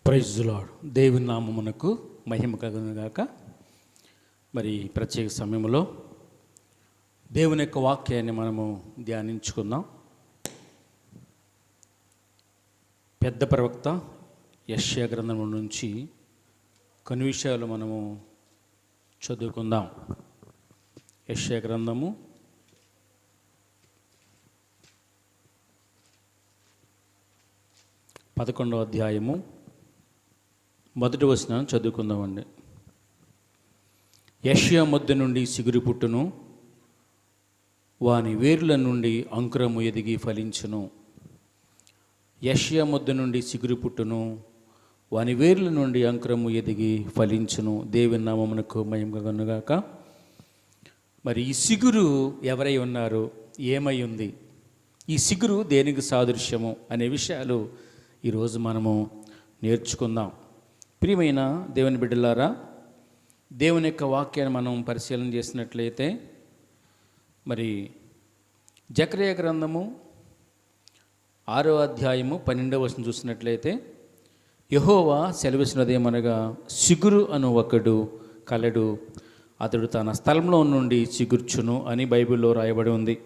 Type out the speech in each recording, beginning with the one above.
Praise the lord. దేవుని నామమునకు మహిమ కలుగును గాక. మరి ప్రత్యేక సమయంలో దేవుని యొక్క వాక్యాన్ని మనము ధ్యానించుకుందాం. పెద్ద ప్రవక్త యెషయా గ్రంథం నుంచి కొన్ని విషయాలు మనము చదువుకుందాం. యెషయా గ్రంథము 11వ అధ్యాయము మొదటి వచనం చదువుకుందామండి. యెషయా మొద్దు నుండి సిగురు పుట్టును, వాని వేర్ల నుండి అంకురము ఎదిగి ఫలించును. యెషయా మొద్దు నుండి సిగురు పుట్టును, వాని వేర్ల నుండి అంకురము ఎదిగి ఫలించును. దేవుని నామమునకు మహిమ కలుగునుగాక. మరి ఈ సిగురు ఎవరై ఉన్నారు, ఏమై ఉంది, ఈ సిగురు దేనికి సాదృశ్యము అనే విషయాలు ఈరోజు మనము నేర్చుకుందాం. ప్రియమైన దేవుని బిడ్డలారా, దేవుని యొక్క వాక్యాన్ని మనం పరిశీలన చేసినట్లయితే మరి జకర్యా గ్రంథము 6వ అధ్యాయము 12వ వచనం చూసినట్లయితే, యెహోవా సెలవిచ్చినదేమనగా, సిగురు అను ఒకడు కలడు, అతడు తన స్థలంలో నుండి చిగుర్చును అని బైబిల్లో రాయబడి ఉంది.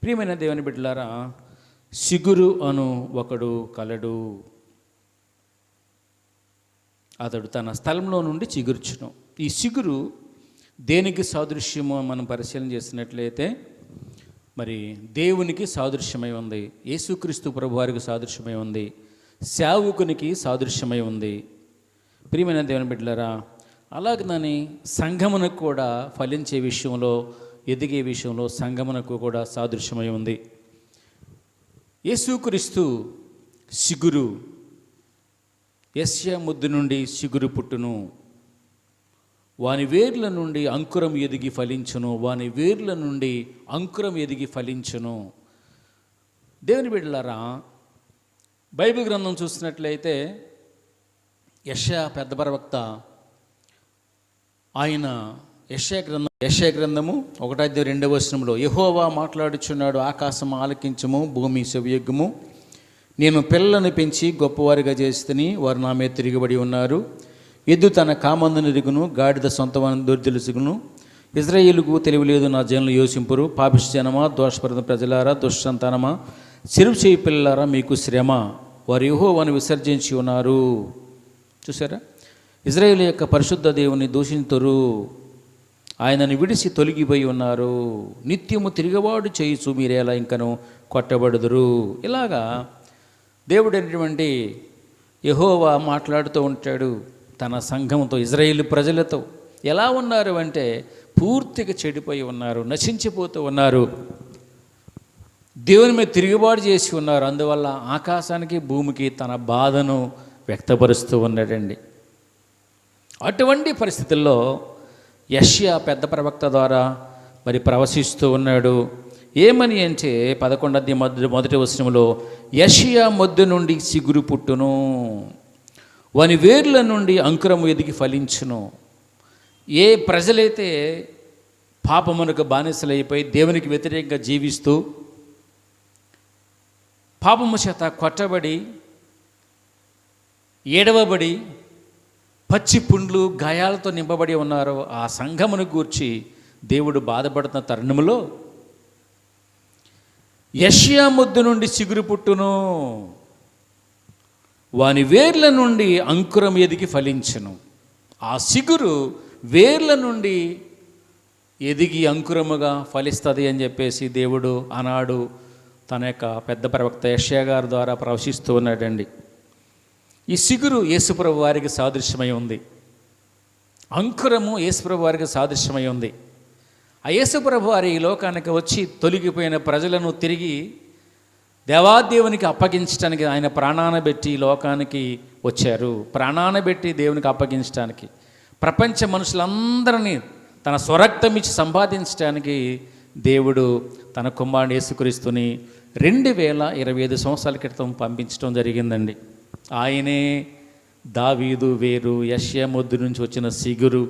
ప్రియమైన దేవుని బిడ్డలారా, సిగురు అను ఒకడు కలడు, అతడు తన స్థలంలో నుండి చిగుర్చును. ఈ సిగురు దేనికి సాదృశ్యమో మనం పరిశీలన చేసినట్లయితే మరి దేవునికి సాదృశ్యమై ఉంది, యేసుక్రీస్తు ప్రభువారికి సాదృశ్యమై ఉంది, సేవకునికి సాదృశ్యమై ఉంది. ప్రియమైన దేవుని బిడ్డలారా, అలాగని సంఘమునకు కూడా ఫలించే విషయంలో, ఎదిగే విషయంలో సంఘమునకు కూడా సాదృశ్యమై ఉంది. యేసుక్రీస్తు సిగురు, యెషయా మొద్దు నుండి సిగురు పుట్టును, వాని వేర్ల నుండి అంకురం ఎదిగి ఫలించును, వాని వేర్ల నుండి అంకురం ఎదిగి ఫలించును. దేవుని బిడ్డలారా, బైబిల్ గ్రంథం చూసినట్లయితే యెషయా పెద్ద ప్రవక్త ఆయన యెషయా గ్రంథము 1:2 వచనంలో, యెహోవా మాట్లాడుచున్నాడు, ఆకాశం ఆలకించము, భూమి చెవియొగ్గుము, నేను పిల్లలను పెంచి గొప్పవారిగా చేస్తుని, వారు నా మీద తిరిగిబడి ఉన్నారు. ఎద్దు తన కామందును ఎరుగును, గాడిద సొంతమని దుర్దెలుసుగును. ఇజ్రాయేలుకు తెలియలేదు, నా జనులు యోచింపురు. పాపిష్టి జనమా, దోషపరద ప్రజలారా, దుష్టంతనమా, చెరుపు చేయి పిల్లలారా, మీకు శ్రమ, వారు యెహోవాను విసర్జించి ఉన్నారు. చూసారా, ఇజ్రాయేలు యొక్క పరిశుద్ధ దేవుని దూషింతురు, ఆయనను విడిచి తొలగిపోయి ఉన్నారు. నిత్యము తిరిగవాడు చేయుచు మీరేలా ఇంకను కొట్టబడుదురు. ఇలాగా దేవుడు అనేటువంటి యెహోవా మాట్లాడుతూ ఉంటాడు తన సంఘంతో, ఇజ్రాయేలు ప్రజలతో. ఎలా ఉన్నారు అంటే పూర్తిగా చెడిపోయి ఉన్నారు, నశించిపోతూ ఉన్నారు, దేవుని మీద తిరుగుబాటు చేసి ఉన్నారు. అందువల్ల ఆకాశానికి భూమికి తన బాధను వ్యక్తపరుస్తూ ఉన్నాడండి. అటువంటి పరిస్థితుల్లో యెషయా పెద్ద ప్రవక్త ద్వారా మరి ప్రవశిస్తూ ఉన్నాడు. ఏమని అంటే 11వ అధ్యాయం మొదటి వచనంలో, యెషయా మొద్దు నుండి సిగురు పుట్టును, వాని వేర్ల నుండి అంకురము ఎదిగి ఫలించును. ఏ ప్రజలైతే పాపమునకు బానిసలైపోయి దేవునికి వ్యతిరేకంగా జీవిస్తూ పాపము చేత కొట్టబడి, ఏడవబడి, పచ్చి పుండ్లు గాయాలతో నింపబడి ఉన్నారో ఆ సంఘమును గూర్చి దేవుడు బాధపడుతున్న తరుణంలో, యెషయా మొద్దు నుండి సిగురు పుట్టును, వాని వేర్ల నుండి అంకురం ఎదిగి ఫలించును. ఆ సిగురు వేర్ల నుండి ఎదిగి అంకురముగా ఫలిస్తుంది అని చెప్పేసి దేవుడు ఆనాడు తన యొక్క పెద్ద ప్రవక్త యెషయా గారి ద్వారా ప్రవశిస్తూ ఉన్నాడండి. ఈ సిగురు యేసుప్రభు వారికి సాదృశ్యమై ఉంది, అంకురము యేసుప్రభు వారికి సాదృశ్యమై ఉంది. ఆ యేసుప్రభు వారి ఈ లోకానికి వచ్చి తొలగిపోయిన ప్రజలను తిరిగి దేవాదేవునికి అప్పగించడానికి ఆయన ప్రాణాన పెట్టి లోకానికి వచ్చారు. ప్రాణాన పెట్టి దేవునికి అప్పగించడానికి, ప్రపంచ మనుషులందరినీ తన స్వరక్తం ఇచ్చి సంపాదించడానికి దేవుడు తన కుమారుడు యేసుక్రీస్తుని 2025 సంవత్సరాల క్రితం పంపించడం జరిగిందండి. ఆయనే దావీదు వేరు, యెషయా మొద్దు నుంచి వచ్చిన సిగురు,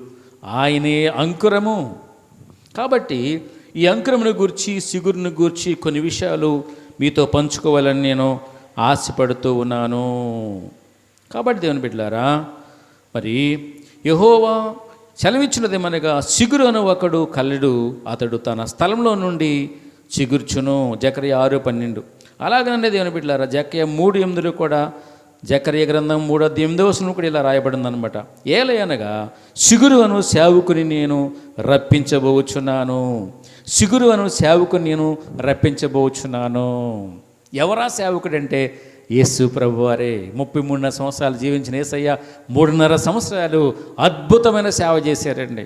ఆయనే అంకురము. కాబట్టి ఈ అంకురమును గూర్చి, సిగురును గూర్చి కొన్ని విషయాలు మీతో పంచుకోవాలని నేను ఆశపడుతూ ఉన్నాను. కాబట్టి దేవుని బిడ్డలారా, మరి యెహోవా సెలవిచ్చినదేమనగా, సిగురు అను ఒకడు కలడు, అతడు తన స్థలంలో నుండి చిగుర్చును. జకర్యా 6:12. అలాగనే దేవుని బిడ్డలారా, జకర్యా 3:8 కూడా, జకర్యా గ్రంథం 3:8 కూడా ఇలా రాయబడిందనమాట. ఏలయనగా సిగురు అను సేవకుని నేను రప్పించబోచున్నాను. సిగురు అను సేవకుని నేను రప్పించబోచున్నాను. ఎవరా సేవకుడంటే యేసు ప్రభువారే. 33 సంవత్సరాలు జీవించిన యేసయ్య 3.5 సంవత్సరాలు అద్భుతమైన సేవ చేశారండి.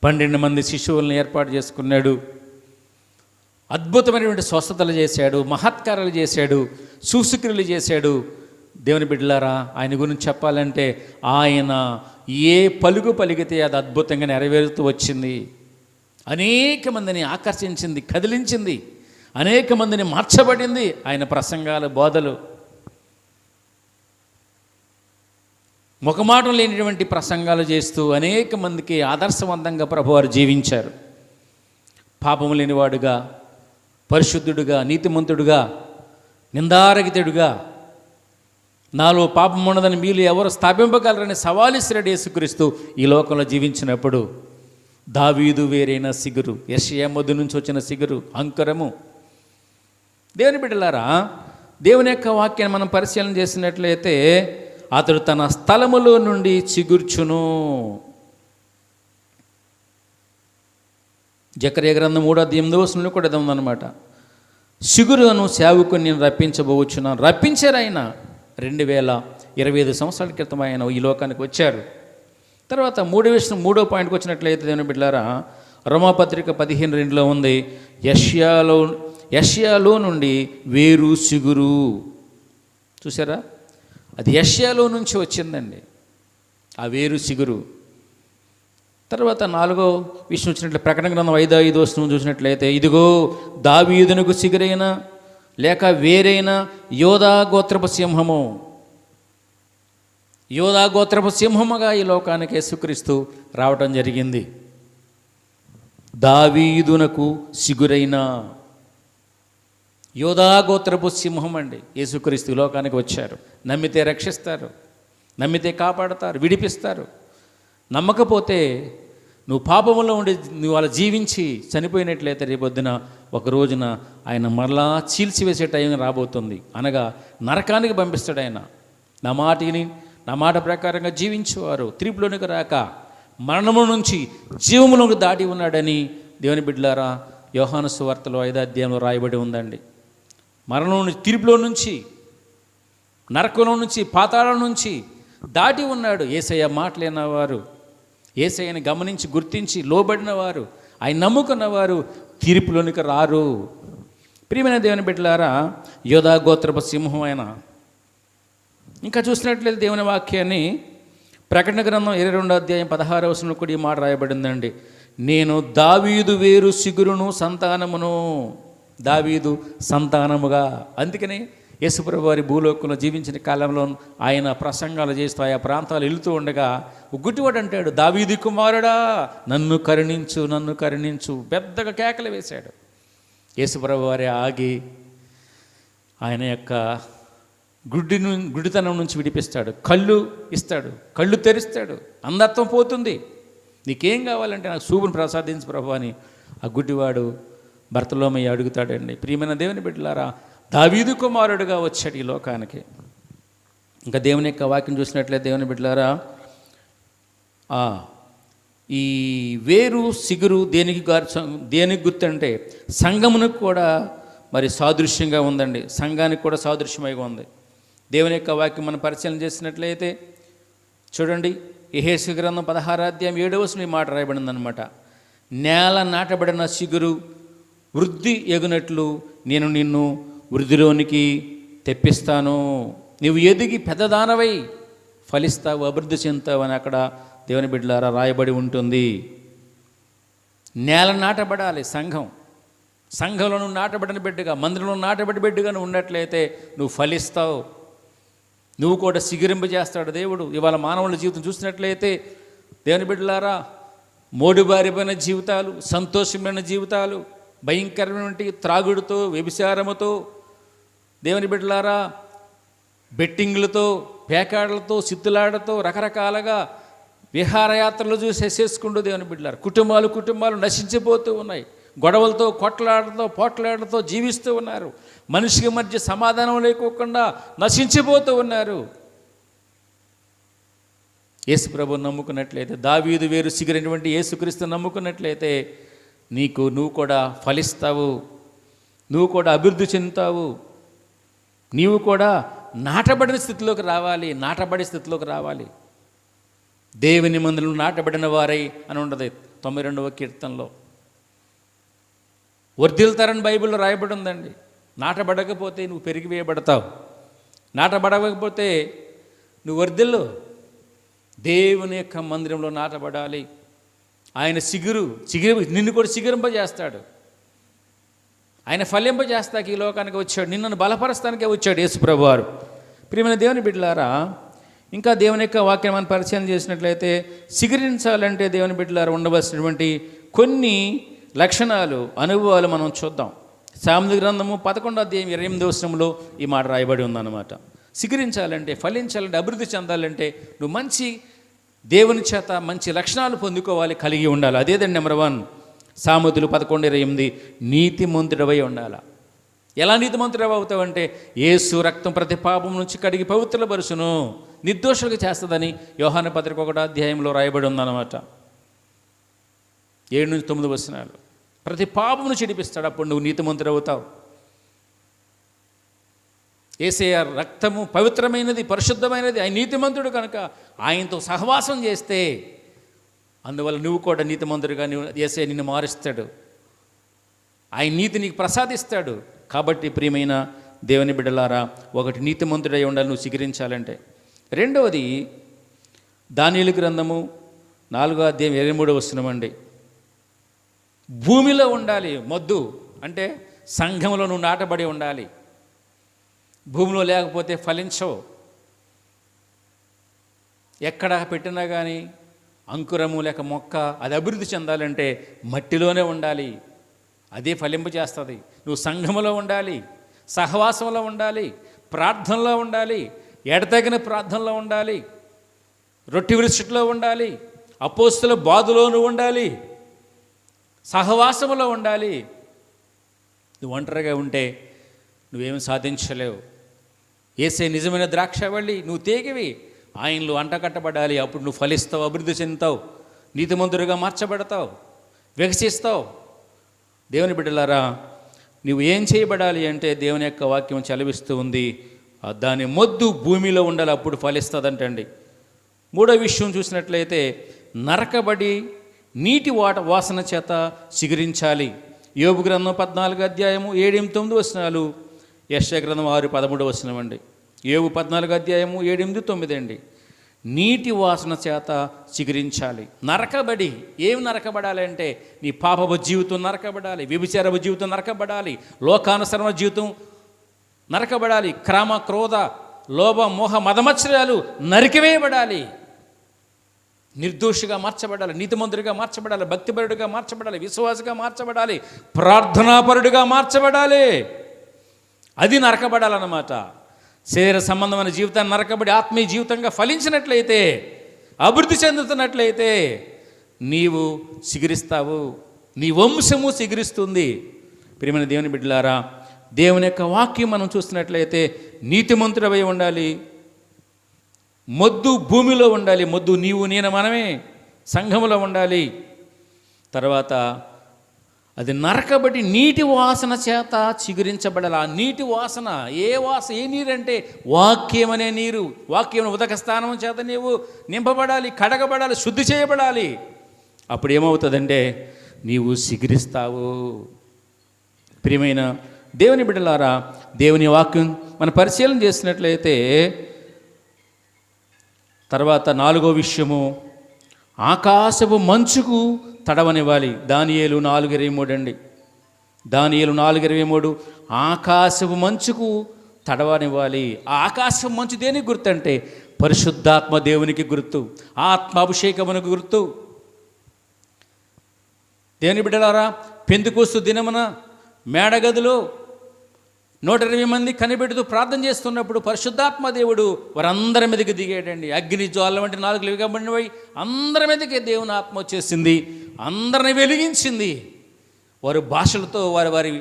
12 మంది శిశువులను ఏర్పాటు చేసుకున్నాడు. అద్భుతమైనటువంటి స్వస్థతలు చేశాడు, మహత్కారాలు చేశాడు, సూచక్రియలు చేశాడు. దేవుని బిడ్డలారా, ఆయన గురించి చెప్పాలంటే ఆయన ఏ పలుకు పలికితే అది అద్భుతంగా నెరవేరుతూ వచ్చింది. అనేక మందిని ఆకర్షించింది, కదిలించింది, అనేక మందిని మార్చబడింది ఆయన ప్రసంగాలు, బోధలు. ముఖమాటం లేనిటువంటి ప్రసంగాలు చేస్తూ అనేక మందికి ఆదర్శవంతంగా ప్రభువారు జీవించారు. పాపము లేనివాడుగా, పరిశుద్ధుడుగా, నీతిమంతుడుగా, నిందారహితుడుగా, నాలో పాపం ఉన్నదని మీలు ఎవరు స్థాపింపగలరని సవాలిస్తున్నాడు యేసుక్రీస్తు ఈ లోకంలో జీవించినప్పుడు. దావీదు వేరైన సిగురు, యెషయా మొద్దు నుంచి వచ్చిన సిగురు, అంకురము. దేవుని బిడ్డలారా, దేవుని యొక్క వాక్యాన్ని మనం పరిశీలన చేసినట్లయితే, అతడు తన స్థలములో నుండి చిగుర్చును. జకర్యా గ్రంథం 3:8 కూడా ఇది ఉందన్నమాట. సిగురు అను సేవకుని నేను రప్పించబోచున్నాను. రప్పించారు ఆయన. 2025 సంవత్సరాల క్రితం ఆయన ఈ లోకానికి వచ్చారు. తర్వాత 3వ పాయింట్కి వచ్చినట్లయితే దేవుని బిడ్డలారా, రోమాపత్రిక 15:2 ఉంది, యెషయాలో నుండి వేరు సిగురు. చూసారా, అది యెషయాలో నుంచి వచ్చిందండి ఆ వేరు సిగురు. తర్వాత 4వ విషయం వచ్చినట్లు ప్రకటన గ్రంథం 5:5 చూసినట్లయితే, ఇదిగో దావీదునకు సిగురైన లేక వేరైన యోధా గోత్రపు సింహము. యోధా గోత్రపు సింహముగా ఈ లోకానికి యేసుక్రీస్తు రావటం జరిగింది. దావీదునకు సిగురైన యోధా గోత్రపు సింహం అండి యేసుక్రీస్తు ఈ లోకానికి వచ్చారు. నమ్మితే రక్షిస్తారు, నమ్మితే కాపాడతారు, విడిపిస్తారు. నమ్మకపోతే నువ్వు పాపంలో ఉండి నువ్వు అలా జీవించి చనిపోయినట్లయితే రేపొద్దున ఒక రోజున ఆయన మరలా చీల్చివేసే టైం రాబోతుంది. అనగా నరకానికి పంపిస్తాడు ఆయన. నా మాట ప్రకారంగా జీవించేవారు తీర్పులోనికి రాక మరణము నుంచి జీవములోకి దాటి ఉన్నాడని దేవుని బిడ్డలారా, యోహాను సువార్తలో 5వ అధ్యాయంలో రాయబడి ఉందండి. మరణం నుంచి, తీర్పులో నుంచి, నరకంలో నుంచి, పాతాళం నుంచి దాటి ఉన్నాడు. యేసయ్య మాటలేనవారు, యేసయ్యని గమనించి గుర్తించి లోబడిన వారు, ఆయన నమ్ముకున్నవారు తీర్పులోనికి రారు. ప్రియమైన దేవుని బిడ్డలారా, యోధా గోత్రపు సింహం ఆయన. ఇంకా చూసినట్లయితే దేవుని వాక్యాన్ని ప్రకటన గ్రంథం 22:16 కూడా ఈ మాట రాయబడిందండి. నేను దావీదు వేరు సిగురును సంతానమును. దావీదు సంతానముగా. అందుకని యేసుప్రభు వారి భూలోకంలో జీవించిన కాలంలో ఆయన ప్రసంగాలు చేస్తూ ఆయా ప్రాంతాలు వెళుతూ ఉండగా గుడ్డివాడు అంటాడు, దావీదు కుమారుడా నన్ను కరుణించు, నన్ను కరుణించు. పెద్దగా కేకలు వేశాడు. యేసుప్రభు వారి ఆగి ఆయన యొక్క గుడ్డితనం నుంచి విడిపిస్తాడు, కళ్ళు ఇస్తాడు, కళ్ళు తెరుస్తాడు, అంధత్వం పోతుంది. నీకేం కావాలంటే నాకు చూపును ప్రసాదించు ప్రభు అని ఆ గుడ్డివాడు బర్తలోమయ్య అడుగుతాడండి. ప్రియమైన దేవుని బిడ్డలారా, దావీదు కుమారుడుగా వచ్చాడు ఈ లోకానికి. ఇంకా దేవుని యొక్క వాక్యం చూసినట్లయితే దేవుని బిడ్డలారా, ఈ వేరు సిగురు దేనికి గుర్తు అంటే సంఘమునకు కూడా మరి సాదృశ్యంగా ఉందండి. సంఘానికి కూడా సాదృశ్యమైగా ఉంది. దేవుని యొక్క వాక్యం మనం పరిశీలన చేసినట్లయితే చూడండి, యెహెజ్కేలు గ్రంథం 16:7 మాట రాయబడిందనమాట. నేల నాటబడిన సిగురు వృద్ధి ఎగునట్లు నేను నిన్ను వృద్ధిలోనికి తెప్పిస్తాను. నువ్వు ఎదిగి పెద్దదానవై ఫలిస్తావు, అభివృద్ధి చెందుతావు అని అక్కడ దేవుని బిడ్డలారా రాయబడి ఉంటుంది. నేల నాటబడాలి సంఘం. సంఘంలో నువ్వు నాటబడిన బిడ్డగా, మందిరంలో నాటబడి బిడ్డగా నువ్వు ఉన్నట్లయితే నువ్వు ఫలిస్తావు. నువ్వు కూడా సిగురింపజేస్తాడు దేవుడు. ఇవాళ మానవుల జీవితం చూసినట్లయితే దేవుని బిడ్డలారా, మోడుబారిపోయిన జీవితాలు, సంతోషమైన జీవితాలు, భయంకరమైన త్రాగుడుతో, వ్యభిచారముతో, దేవుని బిడ్డలారా బెట్టింగ్లతో, పేకాడలతో, సిత్తులాడతో, రకరకాలుగా విహారయాత్రలు చూసి వేసేసుకుంటూ దేవుని బిడ్డలారు కుటుంబాలు నశించిపోతూ ఉన్నాయి. గొడవలతో, పోట్లాడలతో జీవిస్తూ ఉన్నారు. మనిషికి మధ్య సమాధానం లేకోకుండా నశించిపోతూ ఉన్నారు. యేసు ప్రభువు నమ్ముకున్నట్లయితే, దావీదు వేరు సిగిరినటువంటి యేసుక్రీస్తు నమ్ముకున్నట్లయితే నువ్వు కూడా ఫలిస్తావు, నువ్వు కూడా అభివృద్ధి చెందుతావు, నీవు కూడా నాటబడిన స్థితిలోకి రావాలి. దేవుని మందులు నాటబడిన వారై అని ఉండదు 92వ కీర్తనలో. వర్ధిల్తారని బైబిల్లో రాయబడి ఉందండి. నాటబడకపోతే నువ్వు పెరిగి వేయబడతావు, నాటబడకపోతే నువ్వు వర్ధిల్లు. దేవుని యొక్క మందిరంలో నాటబడాలి. ఆయన చిగురు నిన్ను కూడా చిగురింపజేస్తాడు. ఆయన ఫలింపజేస్తాకి ఈ లోకానికి వచ్చాడు, నిన్ను బలపరస్తానికే వచ్చాడు యేసు ప్రభువారు. ప్రియమైన దేవుని బిడ్డలారా, ఇంకా దేవుని యొక్క వాక్యం మనం పరిచయం చేసినట్లయితే, చిగురించాలంటే దేవుని బిడ్డలారా ఉండవలసినటువంటి కొన్ని లక్షణాలు, అనుభవాలు మనం చూద్దాం. సామెతల గ్రంథము 11వ అధ్యాయం 28వ వచనంలో ఈ మాట రాయబడి ఉందన్నమాట. చిగురించాలంటే, ఫలించాలంటే, అభివృద్ధి చెందాలంటే నువ్వు మంచి దేవుని చేత మంచి లక్షణాలు పొందుకోవాలి, కలిగి ఉండాలి. అదేదండి నెంబర్ 1, సామెతలు 11:28, నీతిమంతుడవై ఉండాలి. ఎలా నీతిమంతుడవి అవుతావంటే, యేసు రక్తం ప్రతి పాపం నుంచి కడిగి పవిత్రపరుచును, నిర్దోషులుగా చేస్తుందని యోహాను పత్రిక 1వ అధ్యాయంలో రాయబడి ఉందన్నమాట. 7-9 వచనాలు. ప్రతి పాపమును చెడిపిస్తాడు, అప్పుడు నువ్వు నీతిమంతుడు అవుతావు. యేసయ్య రక్తము పవిత్రమైనది, పరిశుద్ధమైనది, ఆయన నీతిమంతుడు కనుక ఆయనతో సహవాసం చేస్తే అందువల్ల నువ్వు కూడా నీతిమంతుడిగా యేసయ్య నిన్ను మారుస్తాడు, ఆయన నీతి నీకు ప్రసాదిస్తాడు. కాబట్టి ప్రియమైన దేవుని బిడ్డలారా, ఒకటి నీతిమంతుడై ఉండాలి నువ్వు చిగురించాలంటే. రెండవది దానియేలు గ్రంథము 4వ అధ్యాయం 23వ వచనమండి. భూమిలో ఉండాలి. మొద్దు అంటే సంఘంలో నువ్వు నాటబడి ఉండాలి. భూమిలో లేకపోతే ఫలించవు. ఎక్కడ పెట్టినా కానీ అంకురము లేక మొక్క అది అభివృద్ధి చెందాలంటే మట్టిలోనే ఉండాలి, అదే ఫలింపజేస్తుంది. నువ్వు సంఘములో ఉండాలి, సహవాసంలో ఉండాలి, ప్రార్థనలో ఉండాలి, ఎడతగిన ప్రార్థనలో ఉండాలి, రొట్టె విరుచుట్లో ఉండాలి, అపోస్తుల బాధలోనూ ఉండాలి, సహవాసములో ఉండాలి. నువ్వు ఒంటరిగా ఉంటే నువ్వేమి సాధించలేవు. యేసే నిజమైన ద్రాక్షవల్లి, నువ్వు తీగవి, ఆయనలో అంటకట్టబడాలి. అప్పుడు నువ్వు ఫలిస్తావు, అభివృద్ధి చెందుతావు, నీతిమంతుడిగా మార్చబడతావు, వికసిస్తావు. దేవుని బిడ్డలారా, నువ్వు ఏం చేయబడాలి అంటే దేవుని యొక్క వాక్యం చదివిస్తూ ఉంది, దాని మొద్దు భూమిలో ఉండాలి, అప్పుడు ఫలిస్తుందంటండి. మూడో విషయం చూసినట్లయితే, నరకబడి నీటి వాసన చేత చిగురించాలి. యోబు గ్రంథం 14వ అధ్యాయము 7-9 వచనాలు, యెషయా గ్రంథం 6:13 వచనం అండి. యోబు 14వ అధ్యాయము 7-9 అండి. నీటి వాసన చేత చిగురించాలి. నరకబడి, ఏమి నరకబడాలి అంటే నీ పాపపు జీవితం నరకబడాలి, వ్యభిచారపు జీవితం నరకబడాలి, లోకానుసరణ జీవితం నరకబడాలి, క్రామ, క్రోధ, లోభ, మోహ, మదమత్సరాలు నరికివేయబడాలి. నిర్దోషిగా మార్చబడాలి, నీతిమంతుడిగా మార్చబడాలి, భక్తిపరుడిగా మార్చబడాలి, విశ్వాసగా మార్చబడాలి, ప్రార్థనాపరుడిగా మార్చబడాలి. అది నరకబడాలన్నమాట. శరీర సంబంధమైన జీవితాన్ని నరకబడి ఆత్మీయ జీవితంగా ఫలించినట్లయితే, అభివృద్ధి చెందుతున్నట్లయితే నీవు చిగురిస్తావు, నీ వంశము చిగురిస్తుంది. ప్రియమైన దేవుని బిడ్డలారా, దేవుని యొక్క వాక్యం మనం చూస్తున్నట్లయితే నీతిమంతుడవై ఉండాలి, మొద్దు భూమిలో ఉండాలి. మొద్దు నీవు, నేను, మనమే సంఘములో ఉండాలి. తర్వాత అది నరకబడి నీటి వాసన చేత చిగురించబడాలి. ఆ నీటి వాసన ఏ నీరంటే వాక్యం అనే నీరు. వాక్యం ఉదక స్థానం చేత నీవు నింపబడాలి, కడగబడాలి, శుద్ధి చేయబడాలి. అప్పుడు ఏమవుతుందంటే నీవు చిగురిస్తావు. ప్రియమైన దేవుని బిడ్డలారా, దేవుని వాక్యం మన పరిశీలన చేసినట్లయితే తర్వాత 4వ విషయము, ఆకాశపు మంచుకు తడవనివ్వాలి. దానియేలు 4:23 అండి. దానియేలు 4:23, ఆకాశపు మంచుకు తడవనివ్వాలి. ఆ ఆకాశపు మంచు దేనికి గుర్తు అంటే పరిశుద్ధాత్మ దేవునికి గుర్తు, ఆత్మాభిషేకమునకు గుర్తు. దేవుని బిడ్డలారా, పెంతెకోస్తు దినమున మేడగదిలో 120 మంది కనిపెడుతూ ప్రార్థన చేస్తున్నప్పుడు పరిశుద్ధాత్మ దేవుడు వారందరి మీదకి దిగాడండి. అగ్ని జ్వాల వంటి 4 వెలుగబడినవి అందరి మీదకి దేవుని ఆత్మ వచ్చేసింది, అందరిని వెలిగించింది. వారు భాషలతో వారి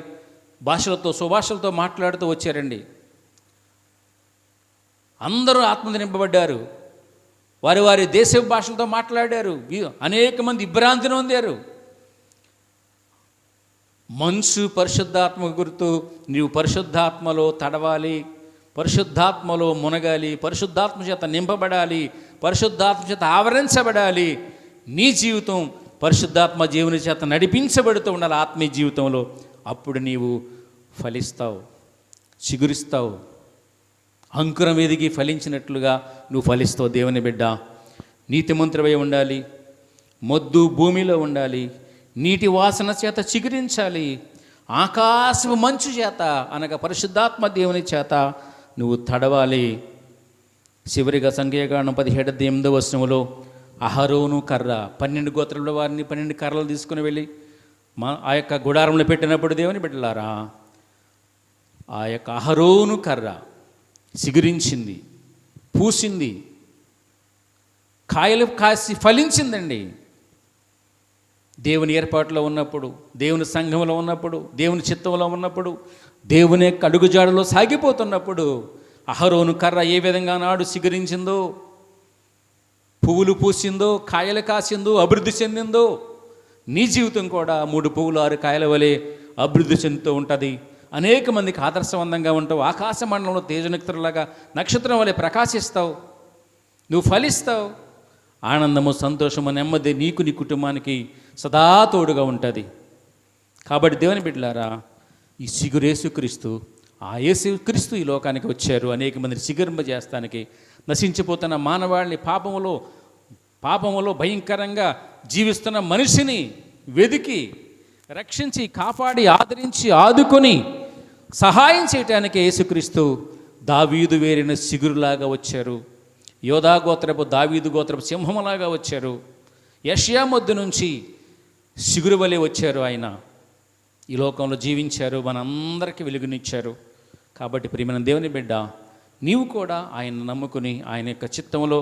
భాషలతో స్వభాషలతో మాట్లాడుతూ వచ్చారండి. అందరూ ఆత్మ నింపబడ్డారు. వారి దేశ భాషలతో మాట్లాడారు. అనేక మంది విభ్రాంతిని పొందారు. మంచు పరిశుద్ధాత్మ గుర్తు. నీవు పరిశుద్ధాత్మలో తడవాలి, పరిశుద్ధాత్మలో మునగాలి, పరిశుద్ధాత్మ చేత నింపబడాలి, పరిశుద్ధాత్మ చేత ఆవరించబడాలి. నీ జీవితం పరిశుద్ధాత్మ జీవుని చేత నడిపించబడుతూ ఉండాలి ఆత్మీయ జీవితంలో. అప్పుడు నీవు ఫలిస్తావు, చిగురిస్తావు. అంకురం ఎదిగి ఫలించినట్లుగా నువ్వు ఫలిస్తావు. దేవుని బిడ్డ, నీతిమంతుడవై ఉండాలి, మొద్దు భూమిలో ఉండాలి, నీటి వాసన చేత చిగురించాలి, ఆకాశపు మంచు చేత అనగా పరిశుద్ధాత్మ దేవుని చేత నువ్వు తడవాలి. చివరిగా సంఖ్యాకాండం 17:8 అహరోను కర్ర, 12 గోత్రముల వారిని 12 కర్రలు తీసుకుని వెళ్ళి ఆ యొక్క గుడారంలో పెట్టినప్పుడు దేవుని బిడ్డలారా, ఆ యొక్క అహరోను కర్ర చిగురించింది, పూసింది, కాయలు కాసి ఫలించిందండి. దేవుని ఏర్పాటులో ఉన్నప్పుడు, దేవుని సంఘంలో ఉన్నప్పుడు, దేవుని చిత్తంలో ఉన్నప్పుడు, దేవుని యొక్క అడుగుజాడలో సాగిపోతున్నప్పుడు అహరోను కర్ర ఏ విధంగా నాడు చిగురించిందో, పువ్వులు పూసిందో, కాయలు కాసిందో, అభివృద్ధి చెందిందో, నీ జీవితం కూడా 3 పువ్వులు 6 కాయల వలె అభివృద్ధి చెందుతూ ఉంటుంది. అనేక మందికి ఆదర్శవంతంగా ఉంటావు. ఆకాశ మండలంలో తేజనక్షత్రంలాగా నక్షత్రం వలె ప్రకాశిస్తావు. నువ్వు ఫలిస్తావు. ఆనందము, సంతోషము, నెమ్మది నీకు, నీ కుటుంబానికి సదా తోడుగా ఉంటుంది. కాబట్టి దేవుని బిడ్డలారా, ఈ చిగురు యేసుక్రీస్తు, ఆ యేసుక్రీస్తు ఈ లోకానికి వచ్చారు అనేక మందిని చిగురింపజేస్తానికి. నశించిపోతున్న మానవాళిని, పాపములో భయంకరంగా జీవిస్తున్న మనిషిని వెదికి రక్షించి, కాపాడి, ఆదరించి, ఆదుకొని సహాయం చేయటానికి యేసుక్రీస్తు దావీదు వేరిన చిగురులాగా వచ్చారు. యోధా గోత్రపు, దావీదు గోత్రపు సింహములాగా వచ్చారు. యెషయా మొద్దు నుంచి చిగురు వలె వచ్చారు. ఆయన ఈ లోకంలో జీవించారు, మనందరికీ వెలుగునిచ్చారు. కాబట్టి ప్రియమైన దేవుని బిడ్డ, నీవు కూడా ఆయన నమ్ముకుని ఆయన యొక్క చిత్తంలో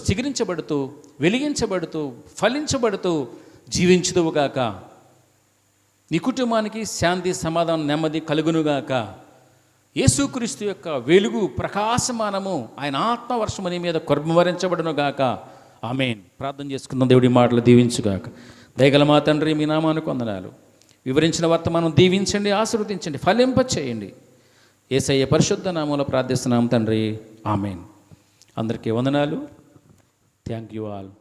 చిగురించబడుతూ, వెలిగించబడుతూ, ఫలించబడుతూ జీవించుదువుగాక. నీ కుటుంబానికి శాంతి, సమాధానం, నెమ్మది కలుగునుగాక. యేసుక్రీస్తు యొక్క వెలుగు, ప్రకాశమానము, ఆయన ఆత్మవర్షము నీ మీద కుమ్మరించబడునుగాక. ఆమేన్. ప్రార్థన చేసుకుందాం. దేవుడి మాటలు దీవించుగాక. దయగల మా తండ్రి, మీ నామానికి వందనాలు. వివరించిన వర్తమానం దీవించండి, ఆశీర్వదించండి, ఫలింప చేయండి. యేసయ్య పరిశుద్ధ నామములో ప్రార్థిస్తున్నాం తండ్రి. ఆమేన్. అందరికీ వందనాలు. Thank you all.